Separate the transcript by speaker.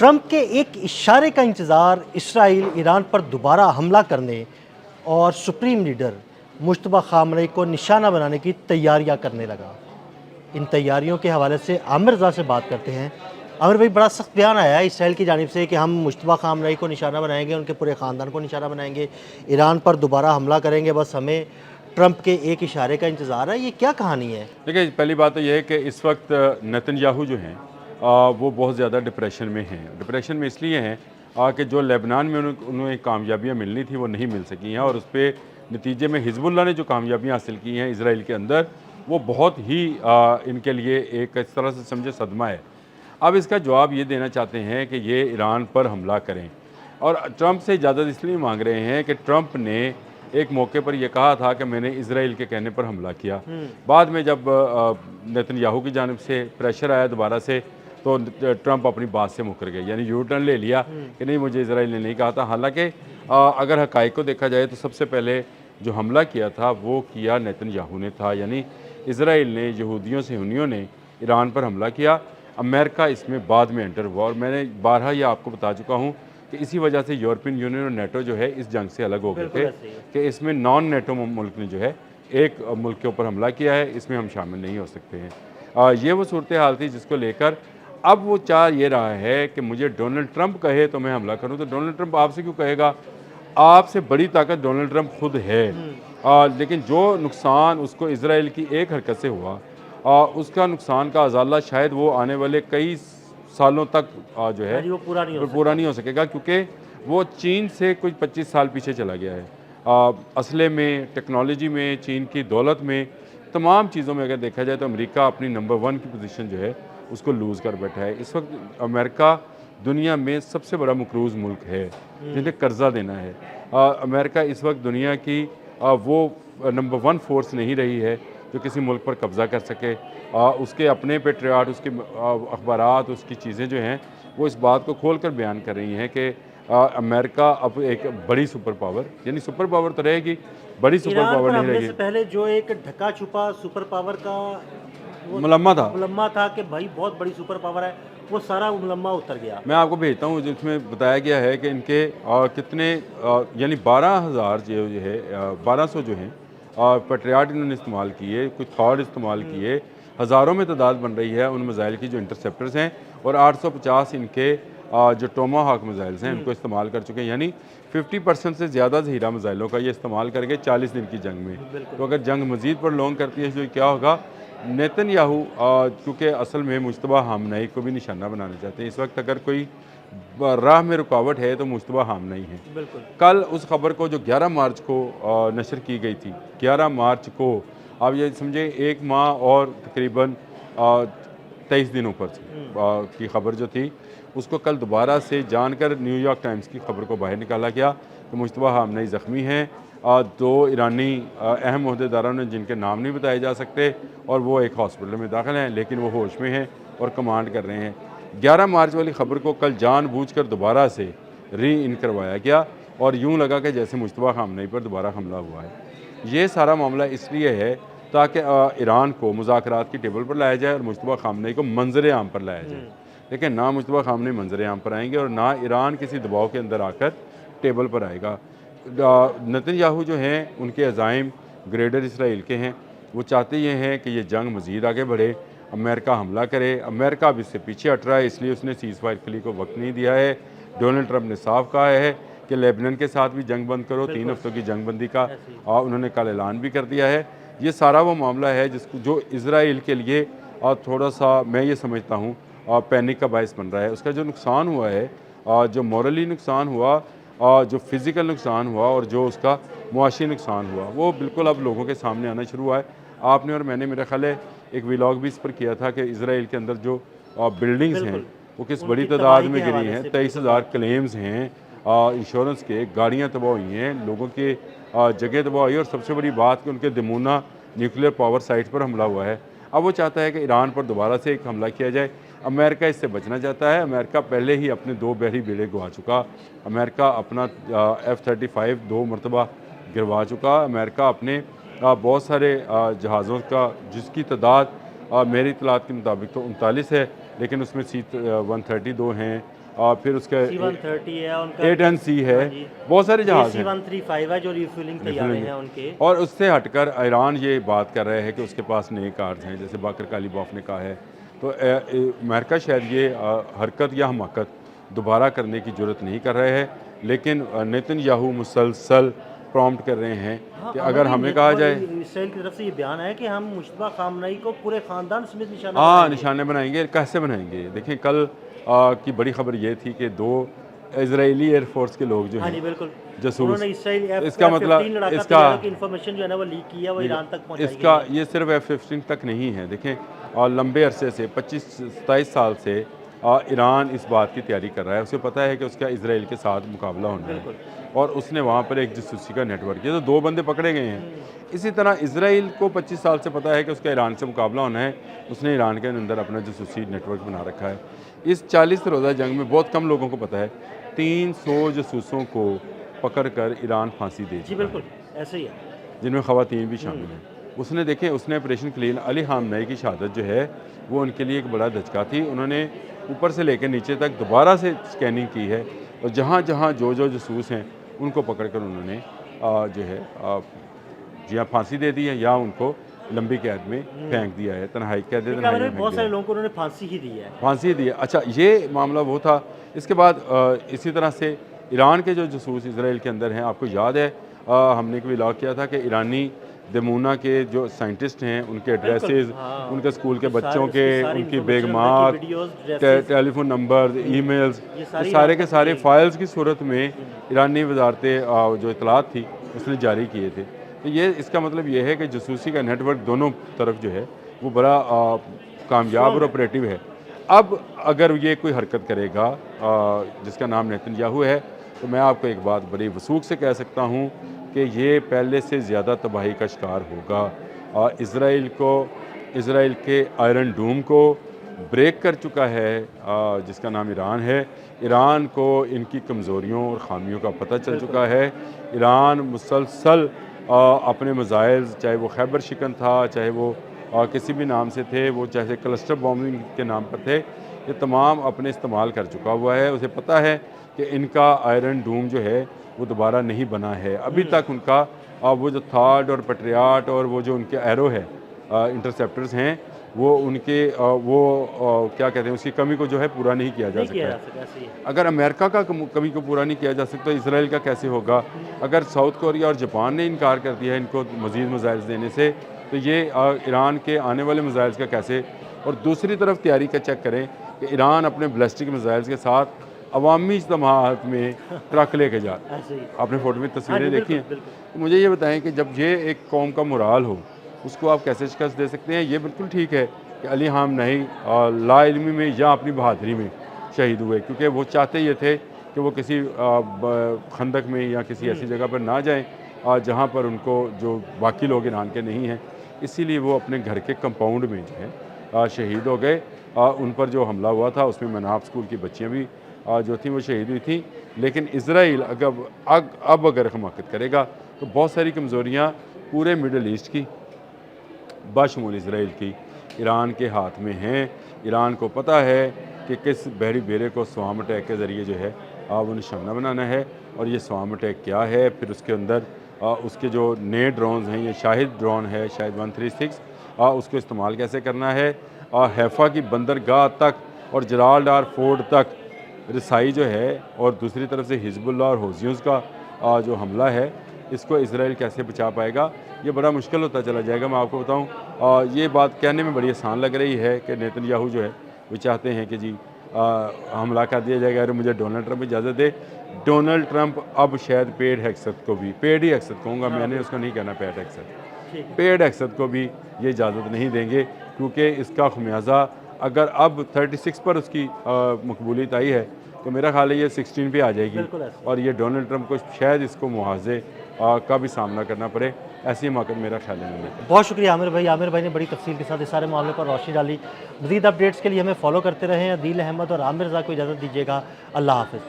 Speaker 1: Trump के एक इशारे का इंतज़ार इसराइल ईरान पर दोबारा हमला करने और सुप्रीम लीडर मुश्तबा खामनेई को निशाना बनाने की तैयारियां करने लगा। इन तैयारियों के हवाले से आमिर रज़ा से बात करते हैं। आमिर भाई, बड़ा सख्त बयान आया है इसराइल की जानिब से कि हम मुश्तबा खामनेई को निशाना बनाएंगे, उनके पूरे ख़ानदान को निशाना बनाएंगे, ईरान पर दोबारा हमला करेंगे, बस हमें ट्रंप के एक इशारे का इंतज़ार है। ये क्या कहानी है?
Speaker 2: देखिए, पहली बात तो ये है कि इस वक्त नेतन्याहू जो हैं वो बहुत ज़्यादा डिप्रेशन में हैं। डिप्रेशन में इसलिए हैं कि जो लेबनान में उन्हें कामयाबियाँ मिलनी थी वो नहीं मिल सकी हैं, और उस पर नतीजे में हिजबुल्लाह ने जो कामयाबियाँ हासिल की हैं इसराइल के अंदर, वो बहुत ही इनके लिए एक इस तरह से समझे सदमा है। अब इसका जवाब ये देना चाहते हैं कि ये ईरान पर हमला करें, और ट्रंप से इजाज़त इसलिए मांग रहे हैं कि ट्रंप ने एक मौके पर यह कहा था कि मैंने इसराइल के कहने पर हमला किया। बाद में जब नेतन्याहू की जानिब से प्रेशर आया दोबारा से, तो ट्रंप अपनी बात से मुकर गए, यानी यू टर्न ले लिया कि नहीं, मुझे इसराइल ने नहीं कहा था। हालांकि अगर हक़ाइक़ को देखा जाए तो सबसे पहले जो हमला किया था वो किया नेतन्याहू ने था, यानी इसराइल ने यहूदियों से हुनियों ने ईरान पर हमला किया। अमेरिका इसमें बाद में एंटर हुआ, और मैंने बारहा ये आपको बता चुका हूँ कि इसी वजह से यूरोपियन यूनियन और नेटो जो है इस जंग से अलग हो गए थे कि इसमें नॉन नेटो मुल्क ने जो है एक मुल्क के ऊपर हमला किया है, इसमें हम शामिल नहीं हो सकते हैं। ये वो सूरत हाल थी जिसको लेकर अब वो चाह ये रहा है कि मुझे डोनाल्ड ट्रंप कहे तो मैं हमला करूं। तो डोनाल्ड ट्रंप आपसे क्यों कहेगा? आपसे बड़ी ताकत डोनाल्ड ट्रंप खुद है। लेकिन जो नुकसान उसको इसराइल की एक हरकत से हुआ, उसका नुकसान का अजाला शायद वो आने वाले कई सालों तक जो है
Speaker 1: वो
Speaker 2: पूरा नहीं हो सकेगा, क्योंकि वो चीन से कुछ 25 साल पीछे चला गया है। असले में, टेक्नोलॉजी में, चीन की दौलत में, तमाम चीज़ों में अगर देखा जाए तो अमेरिका अपनी नंबर 1 की पोजीशन जो है उसको लूज़ कर बैठा है। इस वक्त अमेरिका दुनिया में सबसे बड़ा मकरूज़ मुल्क है जिन्हें कर्जा देना है। अमेरिका इस वक्त दुनिया की वो नंबर 1 फोर्स नहीं रही है जो किसी मुल्क पर कब्ज़ा कर सके। उसके अपने पेट्रियाट, उसके अखबारात, उसकी चीज़ें जो हैं वो इस बात को खोल कर बयान कर रही हैं कि अमेरिका अब एक बड़ी सुपर पावर, यानी सुपर पावर तो रहेगी, बड़ी सुपर पावर नहीं रहेगी।
Speaker 1: पहले जो एक ढका छुपा सुपर पावर का मुलम्मा था कि भाई बहुत बड़ी सुपर पावर है, वो सारा मुलम्मा उतर गया।
Speaker 2: मैं आपको भेजता हूँ, जिसमें बताया गया है कि इनके कितने यानी 12,000 जो है 1200 जो हैं पेट्रियाट इन्होंने इस्तेमाल किए, कुछ थॉड इस्तेमाल किए, हज़ारों में तादाद बन रही है उन मिज़ाइल की जो इंटरसेप्टर्स हैं, और 850 इनके जो टोमाहॉक मिज़ाइल्स हैं उनको इस्तेमाल कर चुके हैं। यानी 50% से ज़्यादा ज़हीरा मिज़ाइलों का ये इस्तेमाल करके 40 दिन की जंग में। तो अगर जंग मज़ीद प्रोलॉन्ग करती है तो क्या होगा? नेतन्याहू क्योंकि असल में मुश्तबा खामनेई को भी निशाना बनाना चाहते हैं। इस वक्त अगर कोई राह में रुकावट है तो मुश्तबा खामनेई है। कल उस खबर को जो 11 मार्च को नशर की गई थी, 11 मार्च को, आप ये समझे 1 माह और तकरीबन 23 दिनों पर की खबर जो थी, उसको कल दोबारा से जानकर न्यूयॉर्क टाइम्स की खबर को बाहर निकाला गया कि मुश्तबा खामनेई ज़ख्मी हैं। 2 ईरानी अहम ओहदेदारों ने, जिनके नाम नहीं बताए जा सकते, और वो एक हॉस्पिटल में दाखिल हैं, लेकिन वो होश में हैं और कमांड कर रहे हैं। 11 मार्च वाली खबर को कल जानबूझकर दोबारा से री इन करवाया गया, और यूँ लगा कि जैसे मुश्तबा खामनेई पर दोबारा हमला हुआ है। ये सारा मामला इसलिए है ताकि ईरान को मुज़ाकरात की टेबल पर लाया जाए और मुश्तबा खामनेई को मंजर आम पर लाया जाए। लेकिन ना मुश्तबा खामनेई मंजर आम पर आएंगे और ना ईरान किसी दबाव के अंदर आकर टेबल पर आएगा। नेतन्याहू जो हैं उनके अज़ाइम ग्रेटर इसराइल के हैं। वो चाहते ये हैं कि ये जंग मज़ीद आगे बढ़े, अमेरिका हमला करे। अमेरिका अब इससे पीछे हट रहा है, इसलिए उसने सीज़ फायर क्ली को वक्त नहीं दिया है। डोनाल्ड ट्रंप ने साफ कहा है कि लेबनान के साथ भी जंग बंद करो, 3 हफ्तों की जंग बंदी का उन्होंने कल ऐलान भी कर दिया है। ये सारा वो मामला है जिसको जो इसराइल के लिए थोड़ा सा, मैं ये समझता हूँ, पैनिक का बायस बन रहा है। उसका जो नुकसान हुआ है, जो मॉरली नुकसान हुआ, जो फिज़िकल नुकसान हुआ, और जो उसका मुआशी नुकसान हुआ, वो बिल्कुल अब लोगों के सामने आना शुरू हुआ है। आपने और मैंने, मेरा ख्याल है, एक व्लॉग भी इस पर किया था कि इसराइल के अंदर जो बिल्डिंग्स हैं वो किस बड़ी तादाद में गिरी हैं। 23,000 क्लेम्स हैं इंश्योरेंस के, गाड़ियाँ तबाह हुई हैं, लोगों के जगह तबाह हुई है, और सबसे बड़ी बात कि उनके दमूना न्यूक्लियर पावर साइट पर हमला हुआ है। अब वो चाहता है कि ईरान पर दोबारा से एक हमला किया जाए। अमेरिका इससे बचना चाहता है। अमेरिका पहले ही अपने 2 बहरी बेड़े गवा चुका। अमेरिका अपना F-35 2 मरतबा गिरवा चुका। अमेरिका अपने बहुत सारे जहाज़ों का, जिसकी तादाद मेरी इतलात के मुताबिक तो 39 है, लेकिन उसमें C-132 हैं, फिर उसका
Speaker 1: C-130 है उनका,
Speaker 2: A-10C है,
Speaker 1: हाँ जी।
Speaker 2: बहुत सारे जहाज़ हैं।
Speaker 1: C-135 है जो रिफ्यूलिंग तैयारे हैं उनके।
Speaker 2: और उससे हटकर ईरान ये बात कर रहा है कि उसके पास नए कार्स हैं, जैसे बाकर कालीबॉफ ने कहा है। तो अमेरिका शायद ये हरकत या हमाकत दोबारा करने की ज़रूरत नहीं कर रहे हैं, लेकिन नेतन्याहू मुसलसल प्रॉम्प्ट कर रहे हैं कि अगर हमें कहा जाए,
Speaker 1: इसराइल की तरफ से ये बयान है कि हम मुश्तबा खामनई को पूरे ख़ानदान समेत निशाना
Speaker 2: हाँ
Speaker 1: बनाएंगे।
Speaker 2: निशाने बनाएंगे। कैसे बनाएंगे? देखें, कल की बड़ी खबर ये थी कि 2 इजरायली एयरफोर्स के लोग जो
Speaker 1: हाँ जी,
Speaker 2: हैं
Speaker 1: बिल्कुल।
Speaker 2: जासूस,
Speaker 1: उन्होंने इसराइल
Speaker 2: इसका मतलब इसका
Speaker 1: की इन्फॉर्मेशन जो है ना वो लीक की है, वो ईरान तक पहुंचाई
Speaker 2: इसका
Speaker 1: गई है।
Speaker 2: ये सिर्फ F-15 तक नहीं है। देखें, और लंबे अरसे से 25-27 साल से ईरान इस बात की तैयारी कर रहा है। उसे पता है कि उसका इजराइल के साथ मुकाबला होना है, और उसने वहाँ पर एक जासूसी का नेटवर्क, ये तो 2 बंदे पकड़े गए हैं। इसी तरह इजराइल को 25 साल से पता है कि उसका ईरान से मुकाबला होना है, उसने ईरान के अंदर अपना जासूसी नेटवर्क बना रखा है। इस 40 रोज़ा जंग में बहुत कम लोगों को पता है 300 जासूसों को पकड़कर ईरान फांसी दे
Speaker 1: जी
Speaker 2: चुका है,
Speaker 1: बिल्कुल, ऐसे ही है।
Speaker 2: जिनमें ख़वातीन भी शामिल हैं। उसने देखें, उसने ऑपरेशन क्लीन अली खामनई की शहादत जो है वो उनके लिए एक बड़ा धचका थी। उन्होंने ऊपर से लेकर नीचे तक दोबारा से स्कैनिंग की है, और जहाँ जहाँ जो जासूस हैं उनको पकड़ कर उन्होंने जो है जी हाँ फांसी दे दी है, या उनको लंबी कैद में फेंक दिया है, तन्हाई कैद में तन्हाई में फेंक
Speaker 1: बहुत
Speaker 2: दिया
Speaker 1: सारे
Speaker 2: है।
Speaker 1: लोगों को उन्होंने फांसी ही दी है।
Speaker 2: फांसी दी है। अच्छा, ये मामला वो था। इसके बाद इसी तरह से ईरान के जो जासूस इसराइल के अंदर हैं, आपको याद है हमने कभी लॉक किया था कि ईरानी दमूना के जो साइंटिस्ट हैं उनके एड्रेसेस,
Speaker 1: हाँ।
Speaker 2: उनके स्कूल के
Speaker 1: ये
Speaker 2: बच्चों
Speaker 1: सारी-
Speaker 2: के,
Speaker 1: इसकी सारी
Speaker 2: उनकी
Speaker 1: information
Speaker 2: बेगमात,
Speaker 1: उनकी videos, dresses,
Speaker 2: telephone number, emails,
Speaker 1: ये
Speaker 2: ये
Speaker 1: सारी
Speaker 2: सारे
Speaker 1: आप
Speaker 2: के
Speaker 1: तक
Speaker 2: सारे
Speaker 1: पहुंची।
Speaker 2: फाइल्स की सूरत में ईरानी वजारत जो इतलात थी उसने जारी किए थे। तो ये इसका मतलब ये है कि जासूसी का नेटवर्क दोनों तरफ जो है वो बड़ा कामयाब और ऑपरेटिव है। अब अगर ये कोई हरकत करेगा जिसका नाम नेतन्याहू है, तो मैं आपको एक बात बड़ी वसूख से कह सकता हूँ कि ये पहले से ज़्यादा तबाही का शिकार होगा। इसराइल के आयरन डूम को ब्रेक कर चुका है जिसका नाम ईरान है। ईरान को इनकी कमज़ोरियों और ख़ामियों का पता चल चुका है। ईरान मुसलसल अपने मज़ाइल, चाहे वो खैबर शिकन था, चाहे वो किसी भी नाम से थे, वो चाहे क्लस्टर बॉम्बिंग के नाम पर थे, ये तमाम अपने इस्तेमाल कर चुका हुआ है। उसे पता है कि इनका आयरन डूम जो है वो दोबारा नहीं बना है। अभी तक उनका वो जो थाड और पेट्रियाट और वो जो उनके एरो है इंटरसेप्टर्स हैं, वो उनके क्या कहते हैं, उसकी कमी को जो है पूरा नहीं किया जा सकता है। अगर अमेरिका का कमी को पूरा नहीं किया जा सकता, इसराइल का कैसे होगा? अगर साउथ कोरिया और जापान ने इनकार कर दिया है इनको मज़ीद मिसाइल्स देने से, तो ये ईरान के आने वाले मिसाइल्स का कैसे? और दूसरी तरफ तैयारी का चेक करें कि ईरान अपने बैलिस्टिक मिसाइल्स के साथ अवामी इज्तिमाअत में ट्रक लेके जा, आपने फ़ोटो में तस्वीरें देखी हैं। तो मुझे ये बताएं कि जब ये एक कौम का मुराल हो, उसको आप कैसे शिकस्त दे सकते हैं? ये बिल्कुल ठीक है कि अली खामनई लाइल्मी में या अपनी बहादुरी में शहीद हुए, क्योंकि वो चाहते ये थे कि वो किसी खंदक में या किसी ऐसी जगह पर ना जाएं जहाँ पर उनको जो बाकी लोग ईरान के नहीं हैं, इसीलिए वो अपने घर के कंपाउंड में जो है शहीद हो गए। उन पर जो हमला हुआ था उसमें मनाफ स्कूल की बच्चियाँ भी जो थी वो शहीद हुई थी। लेकिन इसराइल अब अगर हमाकत करेगा तो बहुत सारी कमज़ोरियाँ पूरे मिडल ईस्ट की बशमूल इसराइल की ईरान के हाथ में हैं। ईरान को पता है कि किस बहरी बेरे को स्वाम अटैक के ज़रिए जो है वो निशाना बनाना है, और ये स्वाम अटैक क्या है, फिर उसके अंदर उसके जो नए ड्रोन्स हैं, ये शाहिद ड्रोन है, शाहिद 136, उसको इस्तेमाल कैसे करना है। हैफा की बंदरगाह तक और जलालडार फोर्ट तक रसाई जो है, और दूसरी तरफ से हिजबुल्लाह और हौसियों का जो हमला है, इसको इसराइल कैसे बचा पाएगा, ये बड़ा मुश्किल होता चला जाएगा। मैं आपको बताऊं, ये बात कहने में बड़ी आसान लग रही है कि नेतन्याहू जो है वो चाहते हैं कि जी हमला कर दिया जाएगा, अरे मुझे डोनाल्ड ट्रंप इजाज़त दे। डोनाल्ड ट्रंप अब शायद पेड हैक्सत को भी, पेड ही हैक्सत कहूँगा मैंने, उसको नहीं कहना पेड हैक्सत, पेड हैक्सत को भी ये इजाज़त नहीं देंगे, क्योंकि इसका खमियाजा अगर अब 36 पर उसकी मकबूलियत आई है, तो मेरा ख्याल है ये 16 पे आ जाएगी, और ये डोनाल्ड ट्रंप को शायद इसको मुआवजे का भी सामना करना पड़े। ऐसी हिमाकत मेरा ख्याल है।
Speaker 1: बहुत शुक्रिया आमिर भाई। आमिर भाई ने बड़ी तफसील के साथ इस सारे मामले पर रोशनी डाली। मज़ीद अपडेट्स के लिए हमें फॉलो करते रहें। अदील अहमद और आमिर रज़ा को इजाज़त दीजिएगा। अल्लाह हाफ़िज़।